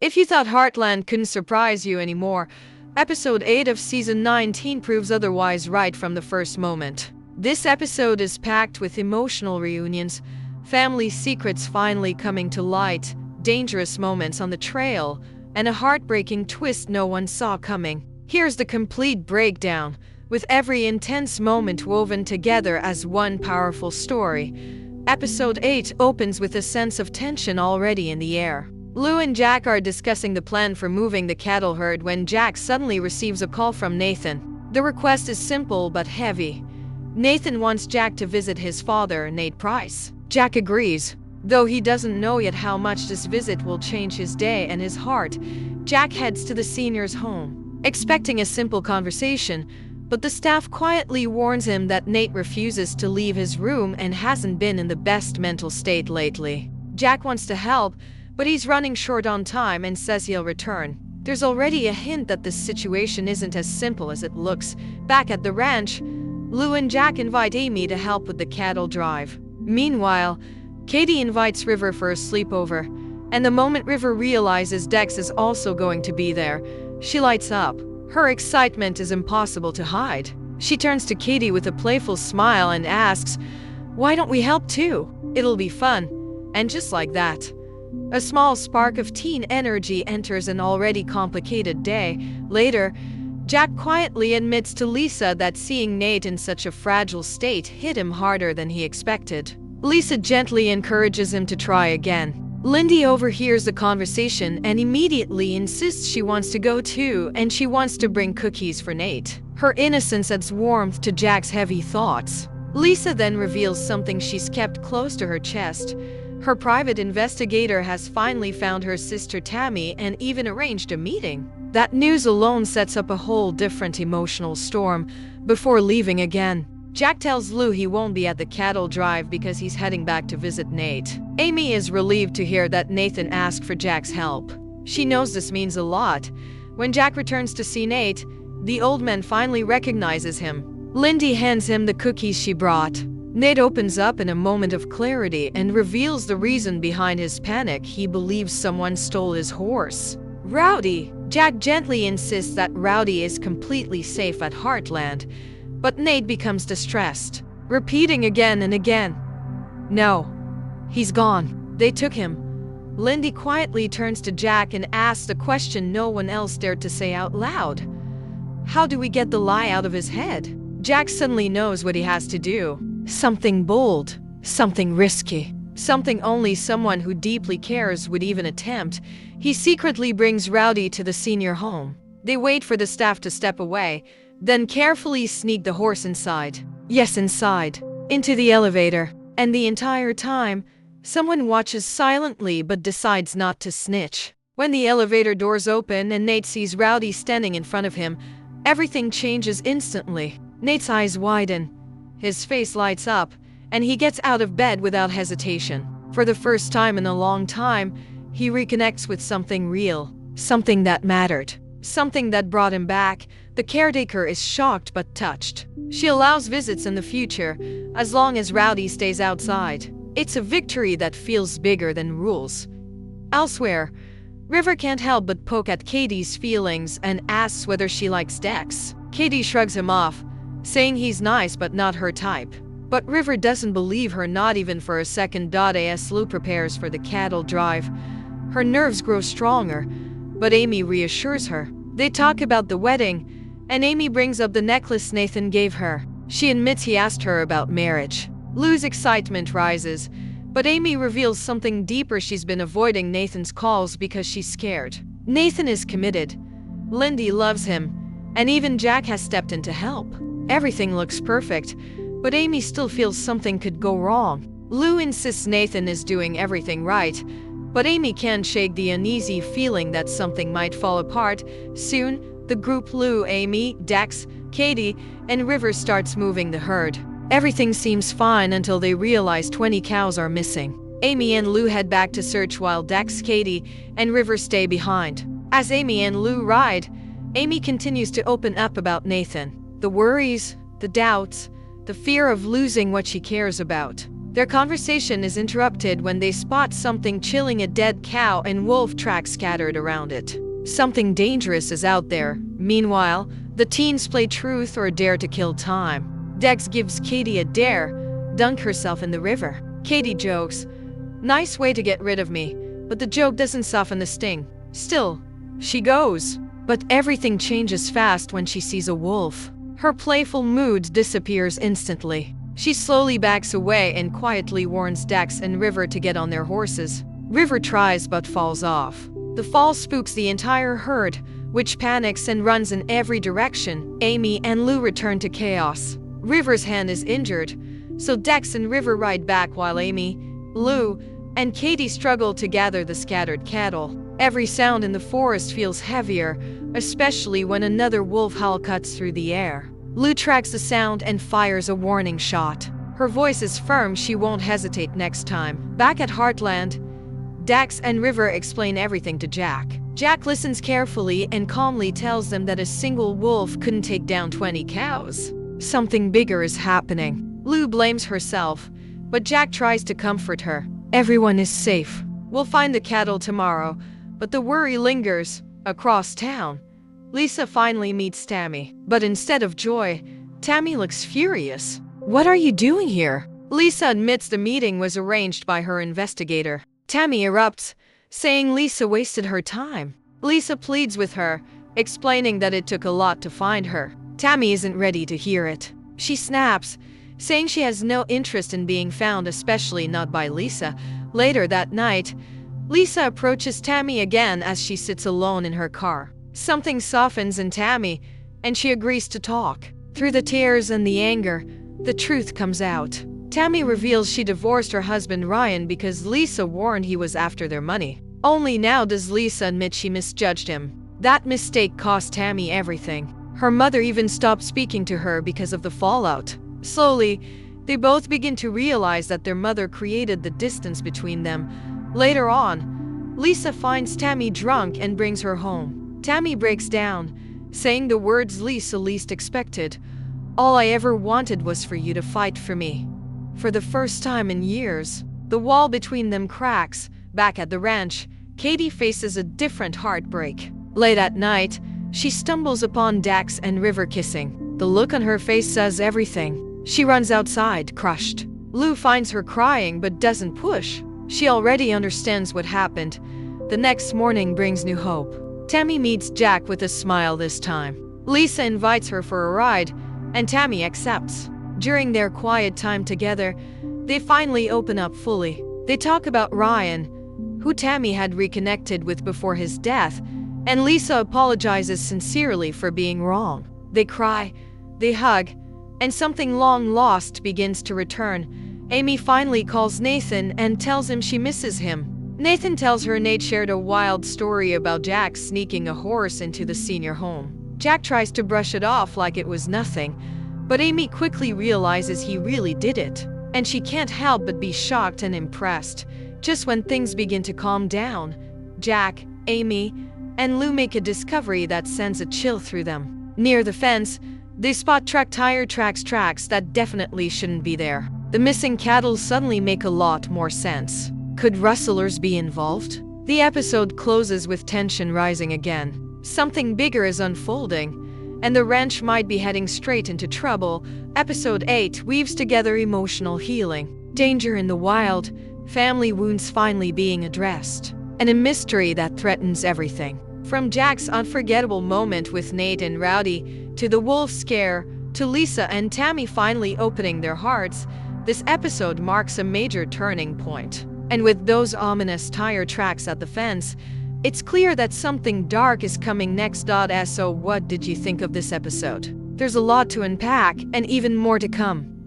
If you thought Heartland couldn't surprise you anymore, episode 8 of season 19 proves otherwise right from the first moment. This episode is packed with emotional reunions, family secrets finally coming to light, dangerous moments on the trail, and a heartbreaking twist no one saw coming. Here's the complete breakdown, with every intense moment woven together as one powerful story. Episode 8 opens with a sense of tension already in the air. Lou and Jack are discussing the plan for moving the cattle herd when Jack suddenly receives a call from Nathan. The request is simple but heavy. Nathan wants Jack to visit his father, Nate Price. Jack agrees, though he doesn't know yet how much this visit will change his day and his heart. Jack heads to the senior's home, expecting a simple conversation, but the staff quietly warns him that Nate refuses to leave his room and hasn't been in the best mental state lately. Jack wants to help, but he's running short on time and says he'll return. There's already a hint that this situation isn't as simple as it looks. Back at the ranch, Lou and Jack invite Amy to help with the cattle drive. Meanwhile, Katie invites River for a sleepover, and the moment River realizes Dex is also going to be there, she lights up. Her excitement is impossible to hide. She turns to Katie with a playful smile and asks, "Why don't we help too? It'll be fun." And just like that, a small spark of teen energy enters an already complicated day. Later, Jack quietly admits to Lisa that seeing Nate in such a fragile state hit him harder than he expected. Lisa gently encourages him to try again. Lindy overhears the conversation and immediately insists she wants to go too, and she wants to bring cookies for Nate. Her innocence adds warmth to Jack's heavy thoughts. Lisa then reveals something she's kept close to her chest. Her private investigator has finally found her sister Tammy and even arranged a meeting. That news alone sets up a whole different emotional storm. Before leaving again, Jack tells Lou he won't be at the cattle drive because he's heading back to visit Nate. Amy is relieved to hear that Nathan asked for Jack's help. She knows this means a lot. When Jack returns to see Nate, the old man finally recognizes him. Lindy hands him the cookies she brought. Nate opens up in a moment of clarity and reveals the reason behind his panic. He believes someone stole his horse. Rowdy. Jack gently insists that Rowdy is completely safe at Heartland, but Nate becomes distressed, repeating again and again, "No, he's gone. They took him." Lindy quietly turns to Jack and asks the question no one else dared to say out loud. How do we get the lie out of his head? Jack suddenly knows what he has to do. Something bold, something risky, something only someone who deeply cares would even attempt. He secretly brings Rowdy to the senior home. They wait for the staff to step away, then carefully sneak the horse inside. Yes, inside. Into the elevator. And the entire time, someone watches silently but decides not to snitch. When the elevator doors open and Nate sees Rowdy standing in front of him, everything changes instantly. Nate's eyes widen. His face lights up, and he gets out of bed without hesitation. For the first time in a long time, he reconnects with something real, something that mattered, something that brought him back. The caretaker is shocked but touched. She allows visits in the future, as long as Rowdy stays outside. It's a victory that feels bigger than rules. Elsewhere, River can't help but poke at Katie's feelings and asks whether she likes Dex. Katie shrugs him off, saying he's nice but not her type. But River doesn't believe her, not even for a second. As Lou prepares for the cattle drive, her nerves grow stronger, but Amy reassures her. They talk about the wedding, and Amy brings up the necklace Nathan gave her. She admits he asked her about marriage. Lou's excitement rises, but Amy reveals something deeper. She's been avoiding Nathan's calls because she's scared. Nathan is committed. Lindy loves him, and even Jack has stepped in to help. Everything looks perfect, but Amy still feels something could go wrong. Lou insists Nathan is doing everything right, but Amy can't shake the uneasy feeling that something might fall apart. Soon, the group, Lou, Amy, Dex, Katie, and River, starts moving the herd. Everything seems fine until they realize 20 cows are missing. Amy and Lou head back to search while Dex, Katie, and River stay behind. As Amy and Lou ride, Amy continues to open up about Nathan. The worries, the doubts, the fear of losing what she cares about. Their conversation is interrupted when they spot something chilling, a dead cow and wolf tracks scattered around it. Something dangerous is out there. Meanwhile, the teens play truth or dare to kill time. Dex gives Katie a dare: dunk herself in the river. Katie jokes, "Nice way to get rid of me," but the joke doesn't soften the sting. Still, she goes. But everything changes fast when she sees a wolf. Her playful mood disappears instantly. She slowly backs away and quietly warns Dex and River to get on their horses. River tries but falls off. The fall spooks the entire herd, which panics and runs in every direction. Amy and Lou return to chaos. River's hand is injured, so Dex and River ride back while Amy, Lou, and Katie struggle to gather the scattered cattle. Every sound in the forest feels heavier, especially when another wolf howl cuts through the air. Lou tracks the sound and fires a warning shot. Her voice is firm, she won't hesitate next time. Back at Heartland, Dex and River explain everything to Jack. Jack listens carefully and calmly tells them that a single wolf couldn't take down 20 cows. Something bigger is happening. Lou blames herself, but Jack tries to comfort her. Everyone is safe. We'll find the cattle tomorrow, but the worry lingers. Across town, Lisa finally meets Tammy. But instead of joy, Tammy looks furious. "What are you doing here?" Lisa admits the meeting was arranged by her investigator. Tammy erupts, saying Lisa wasted her time. Lisa pleads with her, explaining that it took a lot to find her. Tammy isn't ready to hear it. She snaps, saying she has no interest in being found, especially not by Lisa. Later that night, Lisa approaches Tammy again as she sits alone in her car. Something softens in Tammy, and she agrees to talk. Through the tears and the anger, the truth comes out. Tammy reveals she divorced her husband Ryan because Lisa warned he was after their money. Only now does Lisa admit she misjudged him. That mistake cost Tammy everything. Her mother even stopped speaking to her because of the fallout. Slowly, they both begin to realize that their mother created the distance between them. Later on, Lisa finds Tammy drunk and brings her home. Tammy breaks down, saying the words Lisa least expected. "All I ever wanted was for you to fight for me." For the first time in years, the wall between them cracks. Back at the ranch, Katie faces a different heartbreak. Late at night, she stumbles upon Dex and River kissing. The look on her face says everything. She runs outside, crushed. Lou finds her crying but doesn't push. She already understands what happened. The next morning brings new hope. Tammy meets Jack with a smile this time. Lisa invites her for a ride, and Tammy accepts. During their quiet time together, they finally open up fully. They talk about Ryan, who Tammy had reconnected with before his death, and Lisa apologizes sincerely for being wrong. They cry, they hug, and something long lost begins to return. Amy finally calls Nathan and tells him she misses him. Nathan tells her Nate shared a wild story about Jack sneaking a horse into the senior home. Jack tries to brush it off like it was nothing, but Amy quickly realizes he really did it, and she can't help but be shocked and impressed. Just when things begin to calm down, Jack, Amy, and Lou make a discovery that sends a chill through them. Near the fence, they spot truck tire tracks that definitely shouldn't be there. The missing cattle suddenly make a lot more sense. Could rustlers be involved? The episode closes with tension rising again. Something bigger is unfolding, and the ranch might be heading straight into trouble. Episode 8 weaves together emotional healing, danger in the wild, family wounds finally being addressed, and a mystery that threatens everything. From Jack's unforgettable moment with Nate and Rowdy, to the wolf scare, to Lisa and Tammy finally opening their hearts, this episode marks a major turning point. And with those ominous tire tracks at the fence, it's clear that something dark is coming next. So what did you think of this episode? There's a lot to unpack and even more to come.